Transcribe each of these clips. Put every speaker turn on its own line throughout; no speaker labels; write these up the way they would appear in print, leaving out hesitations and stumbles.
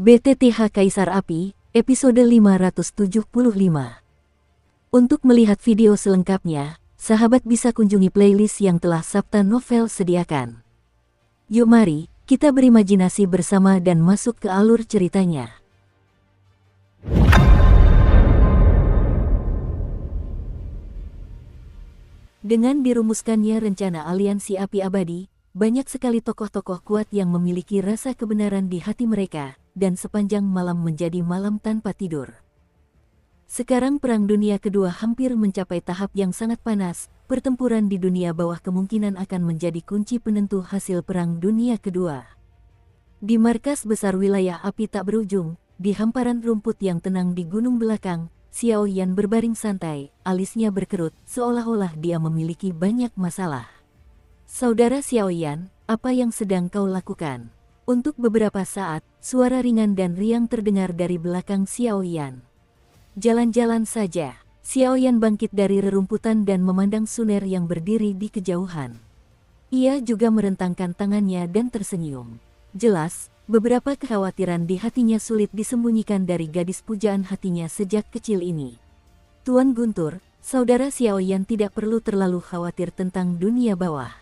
BTTH Kaisar Api, episode 575. Untuk melihat video selengkapnya, sahabat bisa kunjungi playlist yang telah Sabta Novel sediakan. Yuk mari, kita berimajinasi bersama dan masuk ke alur ceritanya. Dengan dirumuskannya rencana aliansi api abadi, banyak sekali tokoh-tokoh kuat yang memiliki rasa kebenaran di hati mereka, dan sepanjang malam menjadi malam tanpa tidur. Sekarang Perang Dunia Kedua hampir mencapai tahap yang sangat panas. Pertempuran di dunia bawah kemungkinan akan menjadi kunci penentu hasil Perang Dunia Kedua. Di markas besar wilayah api tak berujung, di hamparan rumput yang tenang di gunung belakang, Xiao Yan berbaring santai, alisnya berkerut, seolah-olah dia memiliki banyak masalah. Saudara Xiao Yan, apa yang sedang kau lakukan? Untuk beberapa saat, suara ringan dan riang terdengar dari belakang Xiao Yan. Jalan-jalan saja. Xiao Yan bangkit dari rerumputan dan memandang Suner yang berdiri di kejauhan. Ia juga merentangkan tangannya dan tersenyum. Jelas, beberapa kekhawatiran di hatinya sulit disembunyikan dari gadis pujaan hatinya sejak kecil ini. Tuan Guntur, saudara Xiao Yan tidak perlu terlalu khawatir tentang dunia bawah.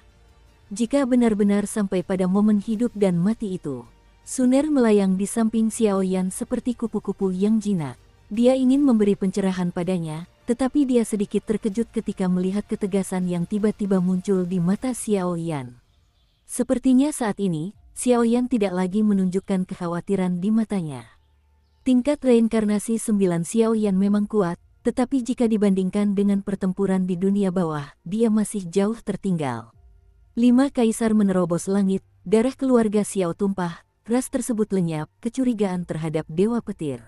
Jika benar-benar sampai pada momen hidup dan mati itu, Suner melayang di samping Xiao Yan seperti kupu-kupu yang jinak. Dia ingin memberi pencerahan padanya, tetapi dia sedikit terkejut ketika melihat ketegasan yang tiba-tiba muncul di mata Xiao Yan. Sepertinya saat ini, Xiao Yan tidak lagi menunjukkan kekhawatiran di matanya. Tingkat reinkarnasi 9 Xiao Yan memang kuat, tetapi jika dibandingkan dengan pertempuran di dunia bawah, dia masih jauh tertinggal. 5 kaisar menerobos langit, darah keluarga Xiao tumpah, ras tersebut lenyap, kecurigaan terhadap Dewa Petir.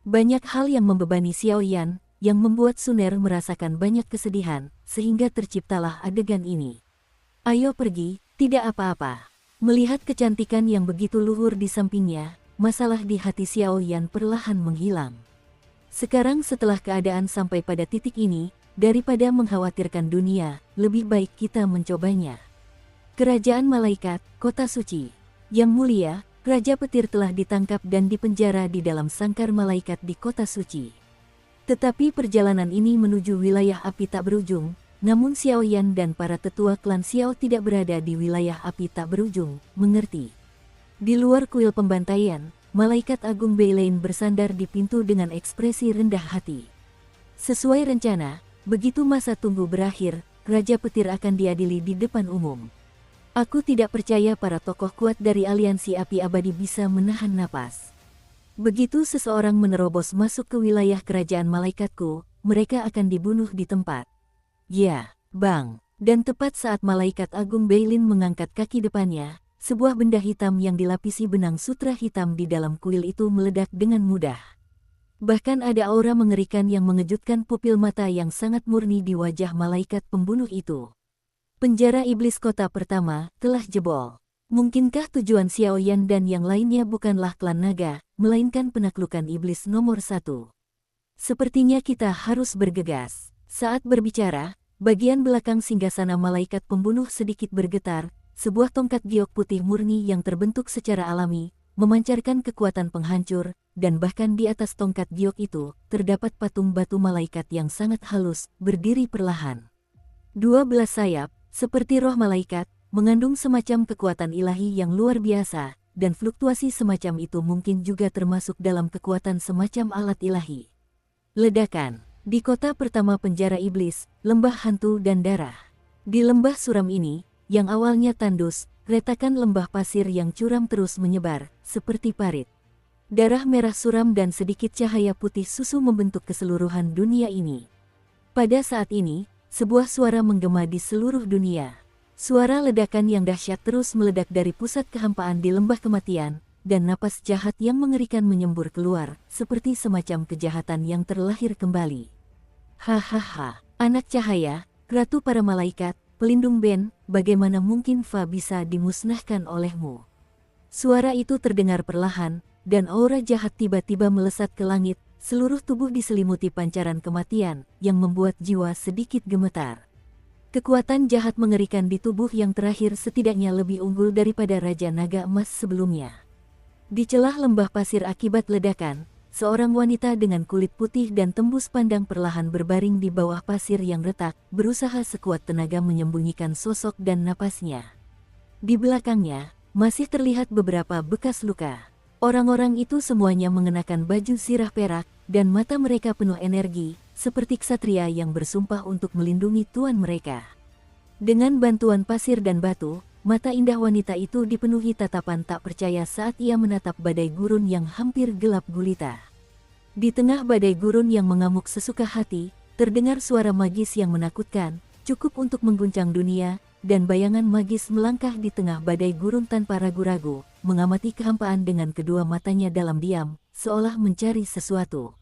Banyak hal yang membebani Xiao Yan, yang membuat Suner merasakan banyak kesedihan, sehingga terciptalah adegan ini. Ayo pergi, tidak apa-apa. Melihat kecantikan yang begitu luhur di sampingnya, masalah di hati Xiao Yan perlahan menghilang. Sekarang setelah keadaan sampai pada titik ini, daripada mengkhawatirkan dunia, lebih baik kita mencobanya. Kerajaan Malaikat, Kota Suci. Yang mulia, Raja Petir telah ditangkap dan dipenjara di dalam sangkar malaikat di Kota Suci. Tetapi perjalanan ini menuju wilayah api tak berujung, namun Xiao Yan dan para tetua klan Xiao tidak berada di wilayah api tak berujung, mengerti? Di luar kuil pembantaian, Malaikat Agung Beilein bersandar di pintu dengan ekspresi rendah hati. Sesuai rencana, begitu masa tunggu berakhir, Raja Petir akan diadili di depan umum. Aku tidak percaya para tokoh kuat dari aliansi api abadi bisa menahan napas. Begitu seseorang menerobos masuk ke wilayah kerajaan malaikatku, mereka akan dibunuh di tempat. Ya, Bang. Dan tepat saat Malaikat Agung Beilin mengangkat kaki depannya, sebuah benda hitam yang dilapisi benang sutra hitam di dalam kuil itu meledak dengan mudah. Bahkan ada aura mengerikan yang mengejutkan pupil mata yang sangat murni di wajah malaikat pembunuh itu. Penjara iblis kota pertama telah jebol. Mungkinkah tujuan Xiao Yan dan yang lainnya bukanlah klan naga, melainkan penaklukan iblis nomor 1? Sepertinya kita harus bergegas. Saat berbicara, bagian belakang singgasana malaikat pembunuh sedikit bergetar, sebuah tongkat giok putih murni yang terbentuk secara alami, memancarkan kekuatan penghancur, dan bahkan di atas tongkat giok itu, terdapat patung batu malaikat yang sangat halus, berdiri perlahan. 12 sayap, seperti roh malaikat, mengandung semacam kekuatan ilahi yang luar biasa, dan fluktuasi semacam itu mungkin juga termasuk dalam kekuatan semacam alat ilahi. Ledakan. Di kota pertama penjara iblis, lembah hantu dan darah. Di lembah suram ini, yang awalnya tandus, retakan lembah pasir yang curam terus menyebar, seperti parit. Darah merah suram dan sedikit cahaya putih susu membentuk keseluruhan dunia ini. Pada saat ini, sebuah suara menggema di seluruh dunia. Suara ledakan yang dahsyat terus meledak dari pusat kehampaan di lembah kematian, dan napas jahat yang mengerikan menyembur keluar, seperti semacam kejahatan yang terlahir kembali. Hahaha, anak cahaya, ratu para malaikat, pelindung Ben, bagaimana mungkin Fa bisa dimusnahkan olehmu? Suara itu terdengar perlahan, dan aura jahat tiba-tiba melesat ke langit. Seluruh tubuh diselimuti pancaran kematian, yang membuat jiwa sedikit gemetar. Kekuatan jahat mengerikan di tubuh yang terakhir setidaknya lebih unggul daripada Raja Naga Emas sebelumnya. Di celah lembah pasir akibat ledakan, seorang wanita dengan kulit putih dan tembus pandang perlahan berbaring di bawah pasir yang retak, berusaha sekuat tenaga menyembunyikan sosok dan napasnya. Di belakangnya, masih terlihat beberapa bekas luka. Orang-orang itu semuanya mengenakan baju sirah perak, dan mata mereka penuh energi, seperti ksatria yang bersumpah untuk melindungi tuan mereka. Dengan bantuan pasir dan batu, mata indah wanita itu dipenuhi tatapan tak percaya saat ia menatap badai gurun yang hampir gelap gulita. Di tengah badai gurun yang mengamuk sesuka hati, terdengar suara magis yang menakutkan, cukup untuk mengguncang dunia, dan bayangan magis melangkah di tengah badai gurun tanpa ragu-ragu, mengamati kehampaan dengan kedua matanya dalam diam, seolah mencari sesuatu.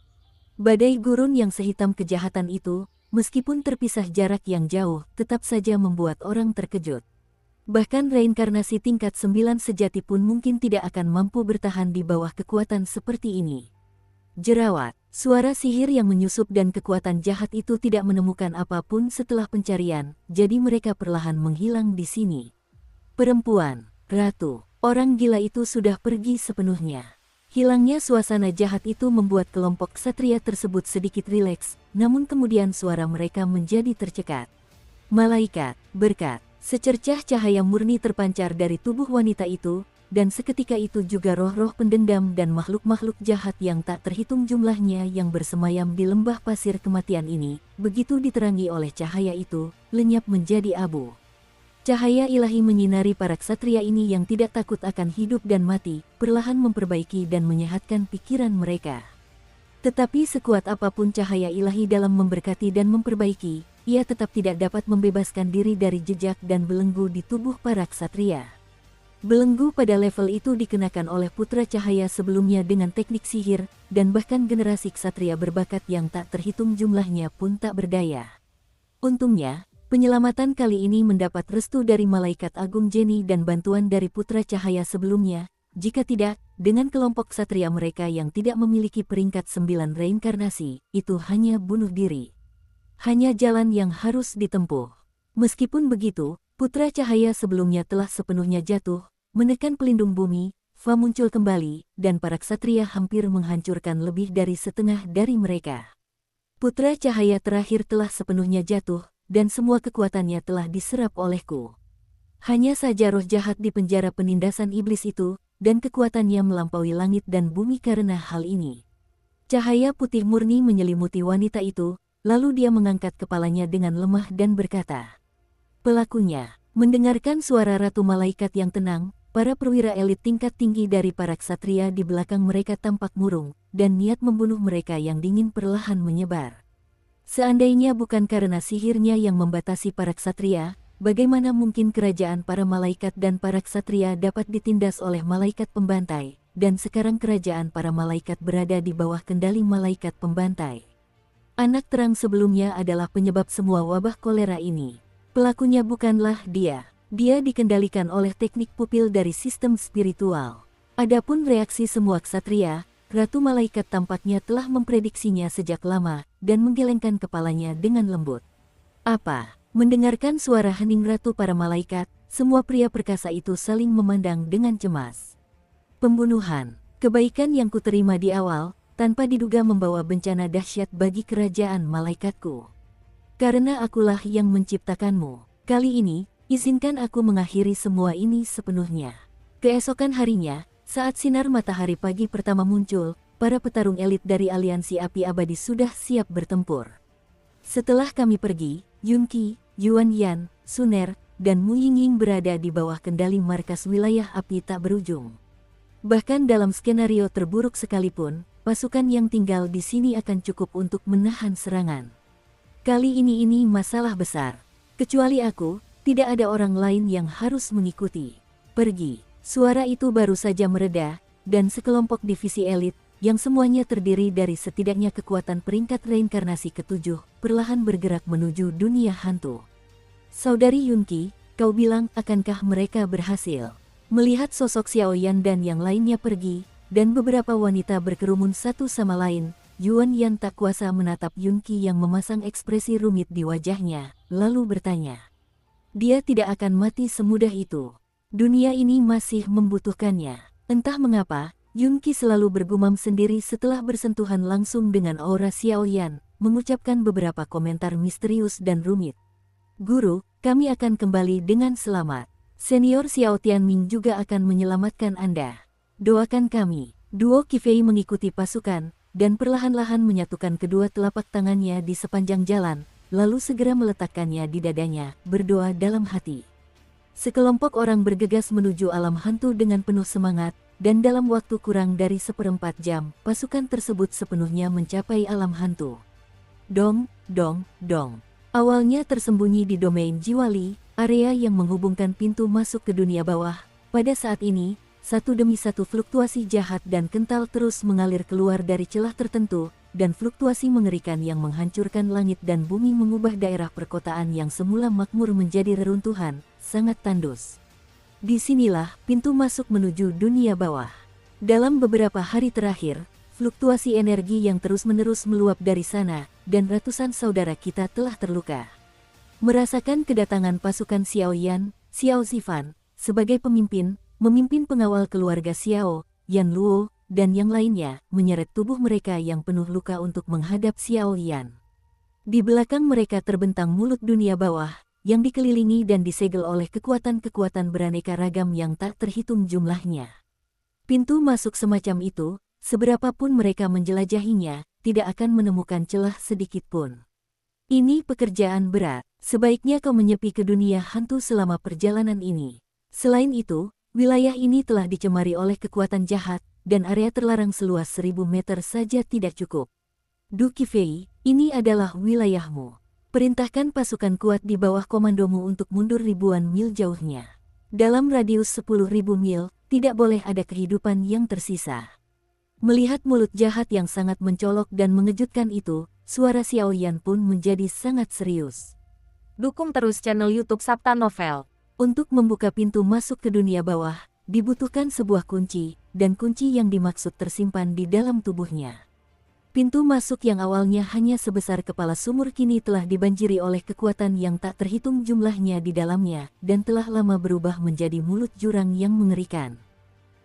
Badai gurun yang sehitam kejahatan itu, meskipun terpisah jarak yang jauh, tetap saja membuat orang terkejut. Bahkan reinkarnasi tingkat 9 sejati pun mungkin tidak akan mampu bertahan di bawah kekuatan seperti ini. Jerawat, suara sihir yang menyusup dan kekuatan jahat itu tidak menemukan apapun setelah pencarian, jadi mereka perlahan menghilang di sini. Perempuan, ratu, orang gila itu sudah pergi sepenuhnya. Hilangnya suasana jahat itu membuat kelompok ksatria tersebut sedikit rileks, namun kemudian suara mereka menjadi tercekat. Malaikat, berkat. Secercah cahaya murni terpancar dari tubuh wanita itu, dan seketika itu juga roh-roh pendendam dan makhluk-makhluk jahat yang tak terhitung jumlahnya yang bersemayam di lembah pasir kematian ini, begitu diterangi oleh cahaya itu, lenyap menjadi abu. Cahaya ilahi menyinari para ksatria ini yang tidak takut akan hidup dan mati, perlahan memperbaiki dan menyehatkan pikiran mereka. Tetapi sekuat apapun cahaya ilahi dalam memberkati dan memperbaiki, ia tetap tidak dapat membebaskan diri dari jejak dan belenggu di tubuh para ksatria. Belenggu pada level itu dikenakan oleh putra cahaya sebelumnya dengan teknik sihir, dan bahkan generasi ksatria berbakat yang tak terhitung jumlahnya pun tak berdaya. Untungnya, penyelamatan kali ini mendapat restu dari malaikat agung Jenny dan bantuan dari putra cahaya sebelumnya. Jika tidak, dengan kelompok ksatria mereka yang tidak memiliki peringkat 9 reinkarnasi, itu hanya bunuh diri. Hanya jalan yang harus ditempuh. Meskipun begitu, putra cahaya sebelumnya telah sepenuhnya jatuh, menekan pelindung bumi, Fa muncul kembali, dan para ksatria hampir menghancurkan lebih dari setengah dari mereka. Putra cahaya terakhir telah sepenuhnya jatuh, dan semua kekuatannya telah diserap olehku. Hanya saja roh jahat di penjara penindasan iblis itu, dan kekuatannya melampaui langit dan bumi karena hal ini. Cahaya putih murni menyelimuti wanita itu, lalu dia mengangkat kepalanya dengan lemah dan berkata, "Pelakunya." Mendengarkan suara ratu malaikat yang tenang, para perwira elit tingkat tinggi dari para ksatria di belakang mereka tampak murung, dan niat membunuh mereka yang dingin perlahan menyebar. Seandainya bukan karena sihirnya yang membatasi para ksatria, bagaimana mungkin kerajaan para malaikat dan para ksatria dapat ditindas oleh malaikat pembantai, dan sekarang kerajaan para malaikat berada di bawah kendali malaikat pembantai. Anak terang sebelumnya adalah penyebab semua wabah kolera ini. Pelakunya bukanlah dia. Dia dikendalikan oleh teknik pupil dari sistem spiritual. Adapun reaksi semua ksatria, Ratu Malaikat tampaknya telah memprediksinya sejak lama, dan menggelengkan kepalanya dengan lembut. Apa? Mendengarkan suara hening ratu para malaikat, semua pria perkasa itu saling memandang dengan cemas. Pembunuhan, kebaikan yang kuterima di awal, tanpa diduga membawa bencana dahsyat bagi kerajaan malaikatku. Karena akulah yang menciptakanmu, kali ini, izinkan aku mengakhiri semua ini sepenuhnya. Keesokan harinya, saat sinar matahari pagi pertama muncul, para petarung elit dari aliansi api abadi sudah siap bertempur. Setelah kami pergi, Yunqi, Yuan Yan, Suner, dan Mu Yingying berada di bawah kendali markas wilayah api tak berujung. Bahkan dalam skenario terburuk sekalipun, pasukan yang tinggal di sini akan cukup untuk menahan serangan. Kali ini masalah besar. Kecuali aku, tidak ada orang lain yang harus mengikuti. Pergi. Suara itu baru saja mereda, dan sekelompok divisi elit, yang semuanya terdiri dari setidaknya kekuatan peringkat reinkarnasi ke-7, perlahan bergerak menuju dunia hantu. Saudari Yunqi, kau bilang akankah mereka berhasil? Melihat sosok Xiao Yan dan yang lainnya pergi, dan beberapa wanita berkerumun satu sama lain, Yuan Yan tak kuasa menatap Yunqi yang memasang ekspresi rumit di wajahnya, lalu bertanya. Dia tidak akan mati semudah itu. Dunia ini masih membutuhkannya. Entah mengapa, Yunqi selalu bergumam sendiri setelah bersentuhan langsung dengan aura Xiaoyan, mengucapkan beberapa komentar misterius dan rumit. Guru, kami akan kembali dengan selamat. Senior Xiao Tianming juga akan menyelamatkan Anda. Doakan kami. Duo Qifei mengikuti pasukan, dan perlahan-lahan menyatukan kedua telapak tangannya di sepanjang jalan, lalu segera meletakkannya di dadanya, berdoa dalam hati. Sekelompok orang bergegas menuju alam hantu dengan penuh semangat, dan dalam waktu kurang dari 1/4 jam, pasukan tersebut sepenuhnya mencapai alam hantu. Dong, dong, dong. Awalnya tersembunyi di domain Jiwali, area yang menghubungkan pintu masuk ke dunia bawah. Pada saat ini, satu demi satu fluktuasi jahat dan kental terus mengalir keluar dari celah tertentu, dan fluktuasi mengerikan yang menghancurkan langit dan bumi mengubah daerah perkotaan yang semula makmur menjadi reruntuhan, sangat tandus. Disinilah pintu masuk menuju dunia bawah. Dalam beberapa hari terakhir, fluktuasi energi yang terus-menerus meluap dari sana, dan ratusan saudara kita telah terluka. Merasakan kedatangan pasukan Xiaoyan, Xiao Zifan, sebagai memimpin pengawal keluarga Xiao, Yan Luo, dan yang lainnya, menyeret tubuh mereka yang penuh luka untuk menghadap Xiaoyan. Di belakang mereka terbentang mulut dunia bawah, yang dikelilingi dan disegel oleh kekuatan-kekuatan beraneka ragam yang tak terhitung jumlahnya. Pintu masuk semacam itu, seberapapun mereka menjelajahinya, tidak akan menemukan celah sedikit pun. Ini pekerjaan berat, sebaiknya kau menyepi ke dunia hantu selama perjalanan ini. Selain itu, wilayah ini telah dicemari oleh kekuatan jahat, dan area terlarang seluas 1000 meter saja tidak cukup. Du Qifei, ini adalah wilayahmu. Perintahkan pasukan kuat di bawah komandomu untuk mundur ribuan mil jauhnya. Dalam radius 10.000 mil, tidak boleh ada kehidupan yang tersisa. Melihat mulut jahat yang sangat mencolok dan mengejutkan itu, suara Xiaoyan pun menjadi sangat serius.
Dukung terus channel YouTube Sabta Novel.
Untuk membuka pintu masuk ke dunia bawah, dibutuhkan sebuah kunci, dan kunci yang dimaksud tersimpan di dalam tubuhnya. Pintu masuk yang awalnya hanya sebesar kepala sumur kini telah dibanjiri oleh kekuatan yang tak terhitung jumlahnya di dalamnya, dan telah lama berubah menjadi mulut jurang yang mengerikan.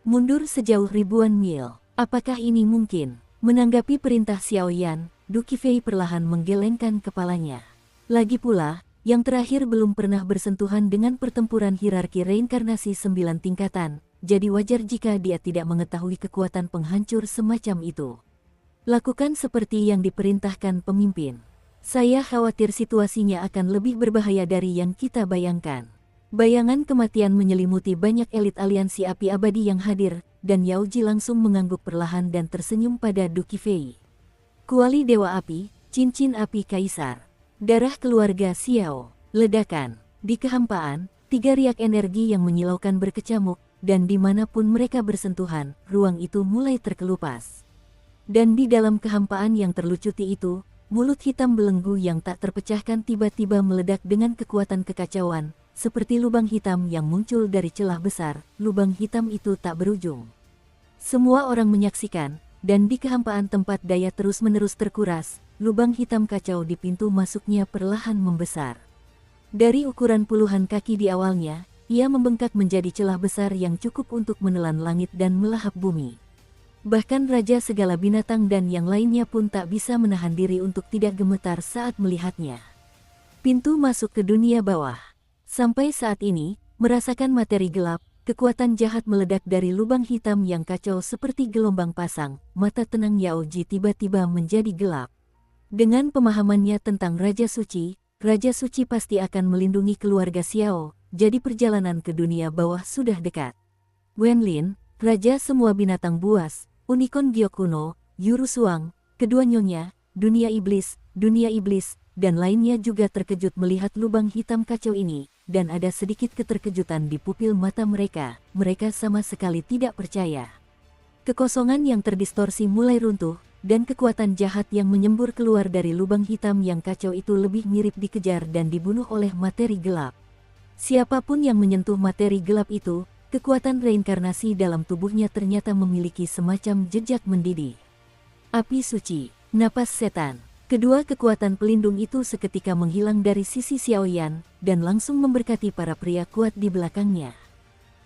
Mundur sejauh ribuan mil, apakah ini mungkin? Menanggapi perintah Xiaoyan, Du Qifei perlahan menggelengkan kepalanya. Lagi pula, yang terakhir belum pernah bersentuhan dengan pertempuran hierarki reinkarnasi 9 tingkatan, jadi wajar jika dia tidak mengetahui kekuatan penghancur semacam itu. Lakukan seperti yang diperintahkan pemimpin. Saya khawatir situasinya akan lebih berbahaya dari yang kita bayangkan. Bayangan kematian menyelimuti banyak elit aliansi api abadi yang hadir, dan Yao Ji langsung mengangguk perlahan dan tersenyum pada Du Qifei. Kuali Dewa Api, cincin api Kaisar. Darah keluarga Xiao. Ledakan. Di kehampaan, 3 riak energi yang menyilaukan berkecamuk, dan dimanapun mereka bersentuhan, ruang itu mulai terkelupas. Dan di dalam kehampaan yang terlucuti itu, mulut hitam belenggu yang tak terpecahkan tiba-tiba meledak dengan kekuatan kekacauan, seperti lubang hitam yang muncul dari celah besar. Lubang hitam itu tak berujung. Semua orang menyaksikan, dan di kehampaan tempat daya terus-menerus terkuras, lubang hitam kacau di pintu masuknya perlahan membesar. Dari ukuran puluhan kaki di awalnya, ia membengkak menjadi celah besar yang cukup untuk menelan langit dan melahap bumi. Bahkan raja segala binatang dan yang lainnya pun tak bisa menahan diri untuk tidak gemetar saat melihatnya. Pintu masuk ke dunia bawah. Sampai saat ini, merasakan materi gelap, kekuatan jahat meledak dari lubang hitam yang kacau seperti gelombang pasang. Mata tenang Yao Ji tiba-tiba menjadi gelap. Dengan pemahamannya tentang Raja Suci pasti akan melindungi keluarga Xiao, jadi perjalanan ke dunia bawah sudah dekat. Wenlin, Raja semua binatang buas, Unicorn Gyokuno, Yuru Suang, kedua nyonya, dunia iblis, dan lainnya juga terkejut melihat lubang hitam kacau ini, dan ada sedikit keterkejutan di pupil mata mereka. Mereka sama sekali tidak percaya. Kekosongan yang terdistorsi mulai runtuh, dan kekuatan jahat yang menyembur keluar dari lubang hitam yang kacau itu lebih mirip dikejar dan dibunuh oleh materi gelap. Siapapun yang menyentuh materi gelap itu, kekuatan reinkarnasi dalam tubuhnya ternyata memiliki semacam jejak mendidih. Api suci, napas setan. Kedua kekuatan pelindung itu seketika menghilang dari sisi Xiaoyan, dan langsung memberkati para pria kuat di belakangnya.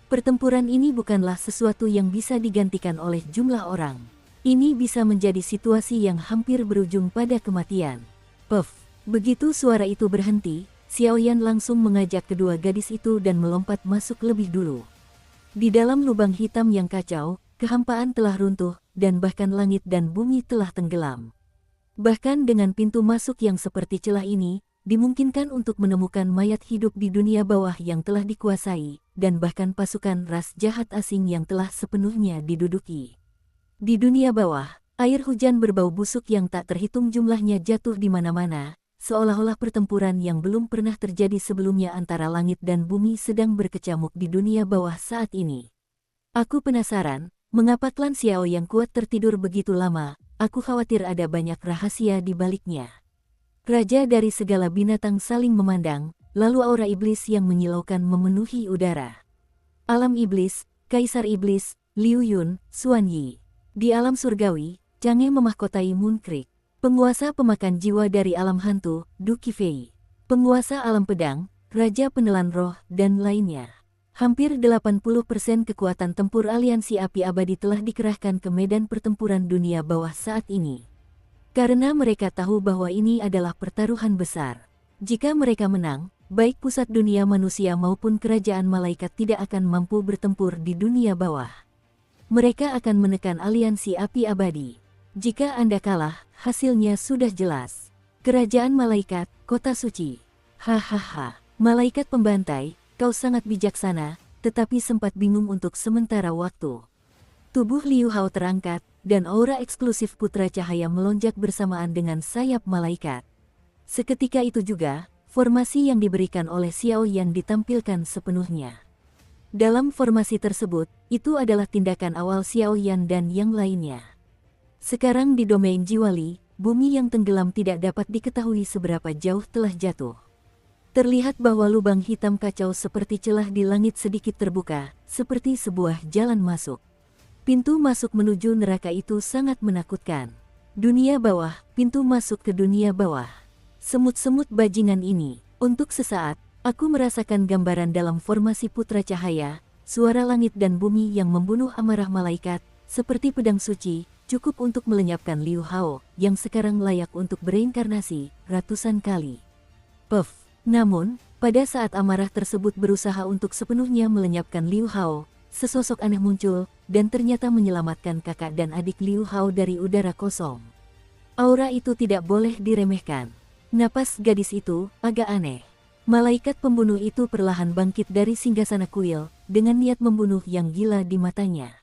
Pertempuran ini bukanlah sesuatu yang bisa digantikan oleh jumlah orang. Ini bisa menjadi situasi yang hampir berujung pada kematian. Puff! Begitu suara itu berhenti, Xiaoyan langsung mengajak kedua gadis itu dan melompat masuk lebih dulu. Di dalam lubang hitam yang kacau, kehampaan telah runtuh, dan bahkan langit dan bumi telah tenggelam. Bahkan dengan pintu masuk yang seperti celah ini, dimungkinkan untuk menemukan mayat hidup di dunia bawah yang telah dikuasai, dan bahkan pasukan ras jahat asing yang telah sepenuhnya diduduki. Di dunia bawah, air hujan berbau busuk yang tak terhitung jumlahnya jatuh di mana-mana, seolah-olah pertempuran yang belum pernah terjadi sebelumnya antara langit dan bumi sedang berkecamuk di dunia bawah saat ini. Aku penasaran, mengapa klan Xiao yang kuat tertidur begitu lama? Aku khawatir ada banyak rahasia di baliknya. Raja dari segala binatang saling memandang, lalu aura iblis yang menyilaukan memenuhi udara. Alam iblis, Kaisar Iblis, Liu Yun, Xuan Yi. Di alam surgawi, Chang'e memahkotai Moon Creek. Penguasa pemakan jiwa dari alam hantu, Du Qifei. Penguasa alam pedang, Raja Penelan Roh, dan lainnya. Hampir 80% kekuatan tempur aliansi api abadi telah dikerahkan ke medan pertempuran dunia bawah saat ini. Karena mereka tahu bahwa ini adalah pertaruhan besar. Jika mereka menang, baik pusat dunia manusia maupun kerajaan malaikat tidak akan mampu bertempur di dunia bawah. Mereka akan menekan aliansi api abadi. Jika Anda kalah, hasilnya sudah jelas. Kerajaan malaikat, kota suci. Hahaha, malaikat pembantai, kau sangat bijaksana, tetapi sempat bingung untuk sementara waktu. Tubuh Liu Hao terangkat, dan aura eksklusif putra cahaya melonjak bersamaan dengan sayap malaikat. Seketika itu juga, formasi yang diberikan oleh Xiao Yan ditampilkan sepenuhnya. Dalam formasi tersebut, itu adalah tindakan awal Xiao Yan dan yang lainnya. Sekarang di domain Jiwali, bumi yang tenggelam tidak dapat diketahui seberapa jauh telah jatuh. Terlihat bahwa lubang hitam kacau seperti celah di langit sedikit terbuka, seperti sebuah jalan masuk. Pintu masuk menuju neraka itu sangat menakutkan. Dunia bawah, pintu masuk ke dunia bawah. Semut-semut bajingan ini, untuk sesaat, aku merasakan gambaran dalam formasi putra cahaya, suara langit dan bumi yang membunuh amarah malaikat, seperti pedang suci, cukup untuk melenyapkan Liu Hao, yang sekarang layak untuk bereinkarnasi, ratusan kali. Puff! Namun, pada saat amarah tersebut berusaha untuk sepenuhnya melenyapkan Liu Hao, sesosok aneh muncul, dan ternyata menyelamatkan kakak dan adik Liu Hao dari udara kosong. Aura itu tidak boleh diremehkan. Napas gadis itu agak aneh. Malaikat pembunuh itu perlahan bangkit dari singgasana kuil, dengan niat membunuh yang gila di matanya.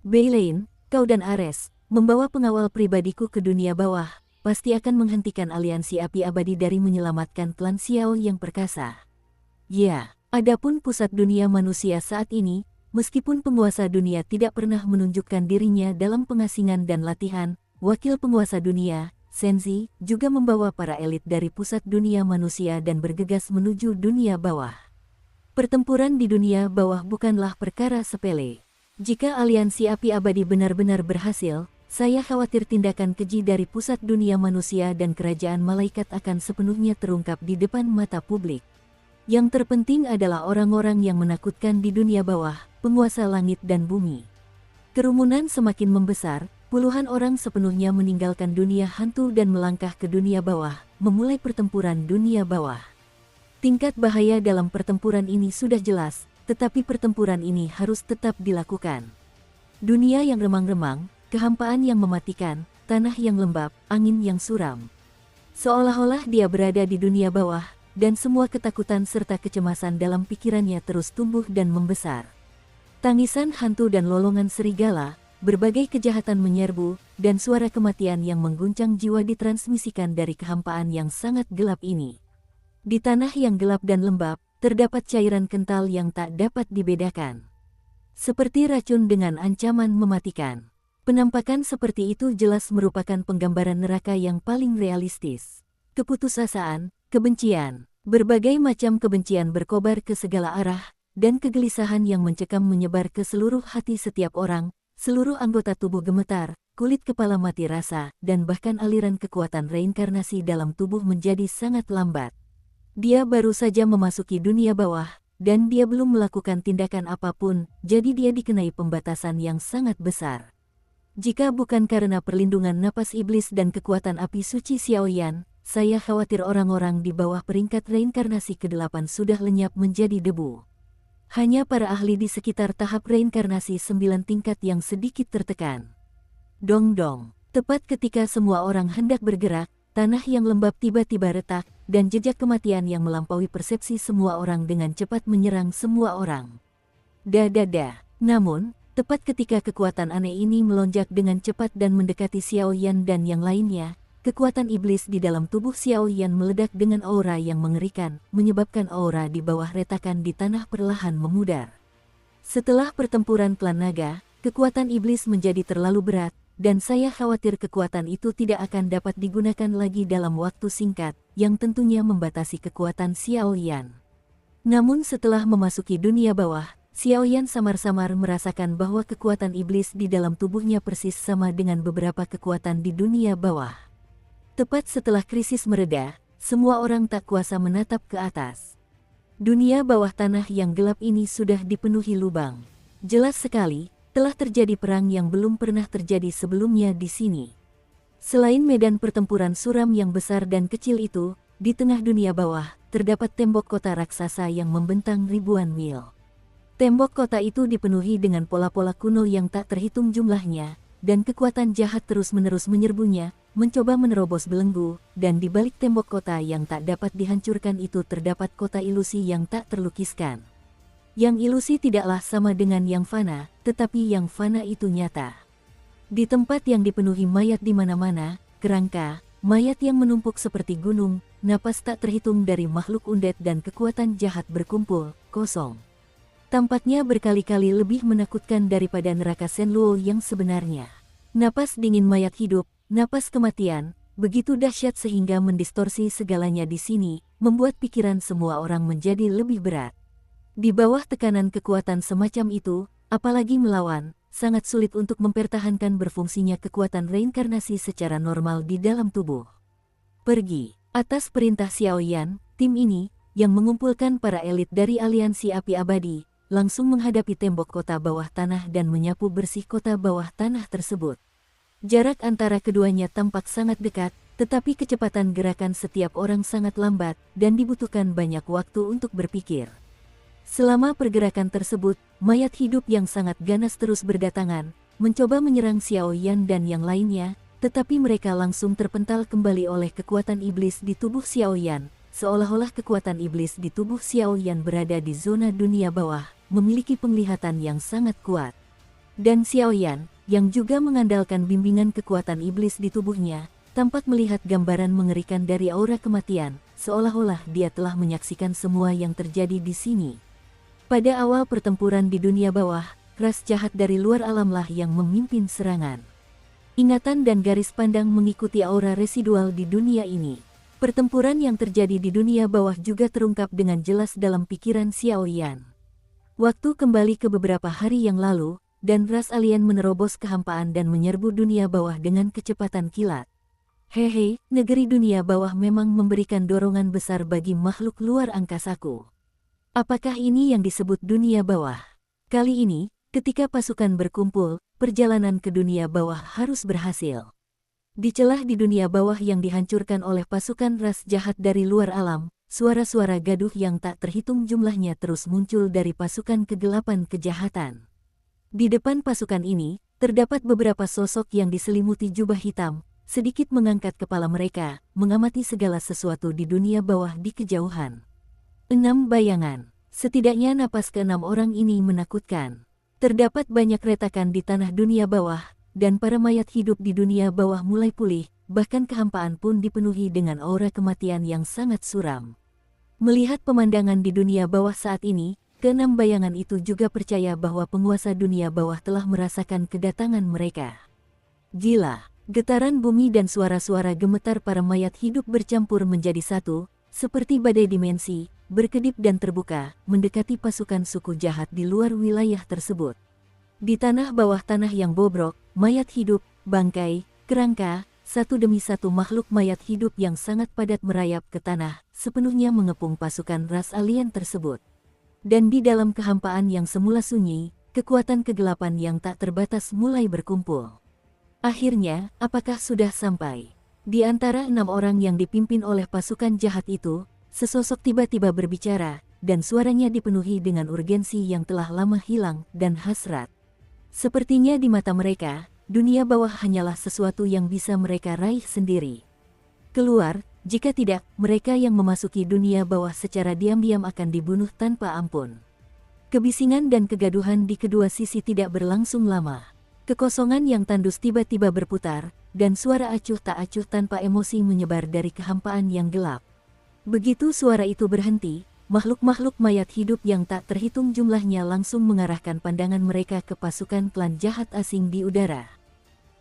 Beilein, kau dan Ares, membawa pengawal pribadiku ke dunia bawah, pasti akan menghentikan aliansi api abadi dari menyelamatkan klan Xiao yang perkasa. Ya, adapun pusat dunia manusia saat ini, meskipun penguasa dunia tidak pernah menunjukkan dirinya dalam pengasingan dan latihan, wakil penguasa dunia, Senzi, juga membawa para elit dari pusat dunia manusia dan bergegas menuju dunia bawah. Pertempuran di dunia bawah bukanlah perkara sepele. Jika aliansi api abadi benar-benar berhasil, saya khawatir tindakan keji dari pusat dunia manusia dan kerajaan malaikat akan sepenuhnya terungkap di depan mata publik. Yang terpenting adalah orang-orang yang menakutkan di dunia bawah, penguasa langit dan bumi. Kerumunan semakin membesar, puluhan orang sepenuhnya meninggalkan dunia hantu dan melangkah ke dunia bawah, memulai pertempuran dunia bawah. Tingkat bahaya dalam pertempuran ini sudah jelas, tetapi pertempuran ini harus tetap dilakukan. Dunia yang remang-remang, kehampaan yang mematikan, tanah yang lembab, angin yang suram. Seolah-olah dia berada di dunia bawah, dan semua ketakutan serta kecemasan dalam pikirannya terus tumbuh dan membesar. Tangisan hantu dan lolongan serigala, berbagai kejahatan menyerbu, dan suara kematian yang mengguncang jiwa ditransmisikan dari kehampaan yang sangat gelap ini. Di tanah yang gelap dan lembab, terdapat cairan kental yang tak dapat dibedakan. Seperti racun dengan ancaman mematikan. Penampakan seperti itu jelas merupakan penggambaran neraka yang paling realistis. Keputusasaan, kebencian, berbagai macam kebencian berkobar ke segala arah, dan kegelisahan yang mencekam menyebar ke seluruh hati setiap orang, seluruh anggota tubuh gemetar, kulit kepala mati rasa, dan bahkan aliran kekuatan reinkarnasi dalam tubuh menjadi sangat lambat. Dia baru saja memasuki dunia bawah, dan dia belum melakukan tindakan apapun, jadi dia dikenai pembatasan yang sangat besar. Jika bukan karena perlindungan napas iblis dan kekuatan api suci Xiaoyan, saya khawatir orang-orang di bawah peringkat reinkarnasi ke-8 sudah lenyap menjadi debu. Hanya para ahli di sekitar tahap reinkarnasi 9 tingkat yang sedikit tertekan. Dong-dong, tepat ketika semua orang hendak bergerak, tanah yang lembab tiba-tiba retak, dan jejak kematian yang melampaui persepsi semua orang dengan cepat menyerang semua orang. Namun, tepat ketika kekuatan aneh ini melonjak dengan cepat dan mendekati Xiaoyan dan yang lainnya, kekuatan iblis di dalam tubuh Xiaoyan meledak dengan aura yang mengerikan, menyebabkan aura di bawah retakan di tanah perlahan memudar. Setelah pertempuran klan naga, kekuatan iblis menjadi terlalu berat, dan saya khawatir kekuatan itu tidak akan dapat digunakan lagi dalam waktu singkat, yang tentunya membatasi kekuatan Xiaoyan. Namun setelah memasuki dunia bawah, Xiaoyan samar-samar merasakan bahwa kekuatan iblis di dalam tubuhnya persis sama dengan beberapa kekuatan di dunia bawah. Tepat setelah krisis mereda, semua orang tak kuasa menatap ke atas. Dunia bawah tanah yang gelap ini sudah dipenuhi lubang. Jelas sekali, telah terjadi perang yang belum pernah terjadi sebelumnya di sini. Selain medan pertempuran suram yang besar dan kecil itu, di tengah dunia bawah, terdapat tembok kota raksasa yang membentang ribuan mil. Tembok kota itu dipenuhi dengan pola-pola kuno yang tak terhitung jumlahnya, dan kekuatan jahat terus-menerus menyerbunya, mencoba menerobos belenggu, dan di balik tembok kota yang tak dapat dihancurkan itu terdapat kota ilusi yang tak terlukiskan. Yang ilusi tidaklah sama dengan yang fana, tetapi yang fana itu nyata. Di tempat yang dipenuhi mayat di mana-mana, kerangka, mayat yang menumpuk seperti gunung, napas tak terhitung dari makhluk undead dan kekuatan jahat berkumpul, kosong. Tampaknya berkali-kali lebih menakutkan daripada neraka Shenluo yang sebenarnya. Napas dingin mayat hidup, napas kematian, begitu dahsyat sehingga mendistorsi segalanya di sini, membuat pikiran semua orang menjadi lebih berat. Di bawah tekanan kekuatan semacam itu, apalagi melawan, sangat sulit untuk mempertahankan berfungsinya kekuatan reinkarnasi secara normal di dalam tubuh. Pergi. Atas perintah Xiaoyan, tim ini, yang mengumpulkan para elit dari aliansi api abadi, langsung menghadapi tembok kota bawah tanah dan menyapu bersih kota bawah tanah tersebut. Jarak antara keduanya tampak sangat dekat, tetapi kecepatan gerakan setiap orang sangat lambat, dan dibutuhkan banyak waktu untuk berpikir. Selama pergerakan tersebut, mayat hidup yang sangat ganas terus berdatangan, mencoba menyerang Xiaoyan dan yang lainnya, tetapi mereka langsung terpental kembali oleh kekuatan iblis di tubuh Xiaoyan, seolah-olah kekuatan iblis di tubuh Xiaoyan berada di zona dunia bawah, memiliki penglihatan yang sangat kuat. Dan Xiaoyan, yang juga mengandalkan bimbingan kekuatan iblis di tubuhnya, tampak melihat gambaran mengerikan dari aura kematian, seolah-olah dia telah menyaksikan semua yang terjadi di sini. Pada awal pertempuran di dunia bawah, ras jahat dari luar alamlah yang memimpin serangan. Ingatan dan garis pandang mengikuti aura residual di dunia ini. Pertempuran yang terjadi di dunia bawah juga terungkap dengan jelas dalam pikiran Xiaoyan. Waktu kembali ke beberapa hari yang lalu, dan ras alien menerobos kehampaan dan menyerbu dunia bawah dengan kecepatan kilat. Hehe, negeri dunia bawah memang memberikan dorongan besar bagi makhluk luar angkasaku. Apakah ini yang disebut dunia bawah? Kali ini, ketika pasukan berkumpul, perjalanan ke dunia bawah harus berhasil. Di celah di dunia bawah yang dihancurkan oleh pasukan ras jahat dari luar alam, suara-suara gaduh yang tak terhitung jumlahnya terus muncul dari pasukan kegelapan kejahatan. Di depan pasukan ini, terdapat beberapa sosok yang diselimuti jubah hitam, sedikit mengangkat kepala mereka, mengamati segala sesuatu di dunia bawah di kejauhan. 6 bayangan. Setidaknya napas ke-6 orang ini menakutkan. Terdapat banyak retakan di tanah dunia bawah, dan para mayat hidup di dunia bawah mulai pulih, bahkan kehampaan pun dipenuhi dengan aura kematian yang sangat suram. Melihat pemandangan di dunia bawah saat ini, ke-6 bayangan itu juga percaya bahwa penguasa dunia bawah telah merasakan kedatangan mereka. Gila, getaran bumi dan suara-suara gemetar para mayat hidup bercampur menjadi satu, seperti badai dimensi, berkedip dan terbuka, mendekati pasukan suku jahat di luar wilayah tersebut. Di tanah bawah tanah yang bobrok, mayat hidup, bangkai, kerangka, satu demi satu makhluk mayat hidup yang sangat padat merayap ke tanah, sepenuhnya mengepung pasukan ras alien tersebut. Dan di dalam kehampaan yang semula sunyi, kekuatan kegelapan yang tak terbatas mulai berkumpul. Akhirnya, apakah sudah sampai? Di antara 6 orang yang dipimpin oleh pasukan jahat itu, sesosok tiba-tiba berbicara, dan suaranya dipenuhi dengan urgensi yang telah lama hilang dan hasrat. Sepertinya di mata mereka, dunia bawah hanyalah sesuatu yang bisa mereka raih sendiri. Keluar, jika tidak, mereka yang memasuki dunia bawah secara diam-diam akan dibunuh tanpa ampun. Kebisingan dan kegaduhan di kedua sisi tidak berlangsung lama. Kekosongan yang tandus tiba-tiba berputar, dan suara acuh tak acuh tanpa emosi menyebar dari kehampaan yang gelap. Begitu suara itu berhenti, makhluk-makhluk mayat hidup yang tak terhitung jumlahnya langsung mengarahkan pandangan mereka ke pasukan klan jahat asing di udara.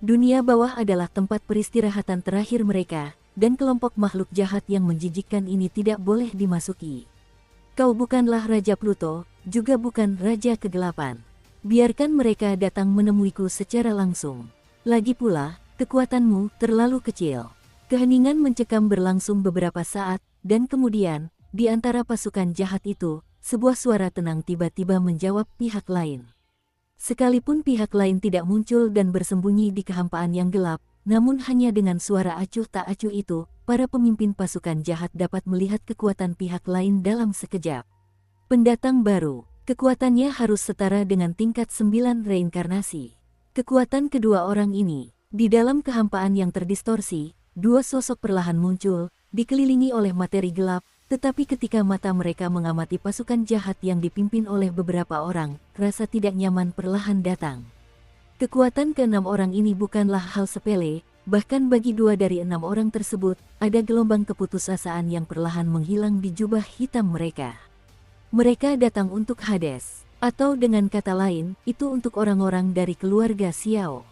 Dunia bawah adalah tempat peristirahatan terakhir mereka, dan kelompok makhluk jahat yang menjijikkan ini tidak boleh dimasuki. Kau bukanlah Raja Pluto, juga bukan Raja Kegelapan. Biarkan mereka datang menemuiku secara langsung. Lagi pula, kekuatanmu terlalu kecil. Keheningan mencekam berlangsung beberapa saat, dan kemudian, di antara pasukan jahat itu, sebuah suara tenang tiba-tiba menjawab pihak lain. Sekalipun pihak lain tidak muncul dan bersembunyi di kehampaan yang gelap, namun hanya dengan suara acuh tak acuh itu, para pemimpin pasukan jahat dapat melihat kekuatan pihak lain dalam sekejap. Pendatang baru, kekuatannya harus setara dengan tingkat 9 reinkarnasi. Kekuatan kedua orang ini, di dalam kehampaan yang terdistorsi, dua sosok perlahan muncul, dikelilingi oleh materi gelap, tetapi ketika mata mereka mengamati pasukan jahat yang dipimpin oleh beberapa orang, rasa tidak nyaman perlahan datang. Kekuatan ke-6 orang ini bukanlah hal sepele, bahkan bagi 2 dari 6 orang tersebut, ada gelombang keputusasaan yang perlahan menghilang di jubah hitam mereka. Mereka datang untuk Hades, atau dengan kata lain, itu untuk orang-orang dari keluarga Xiao.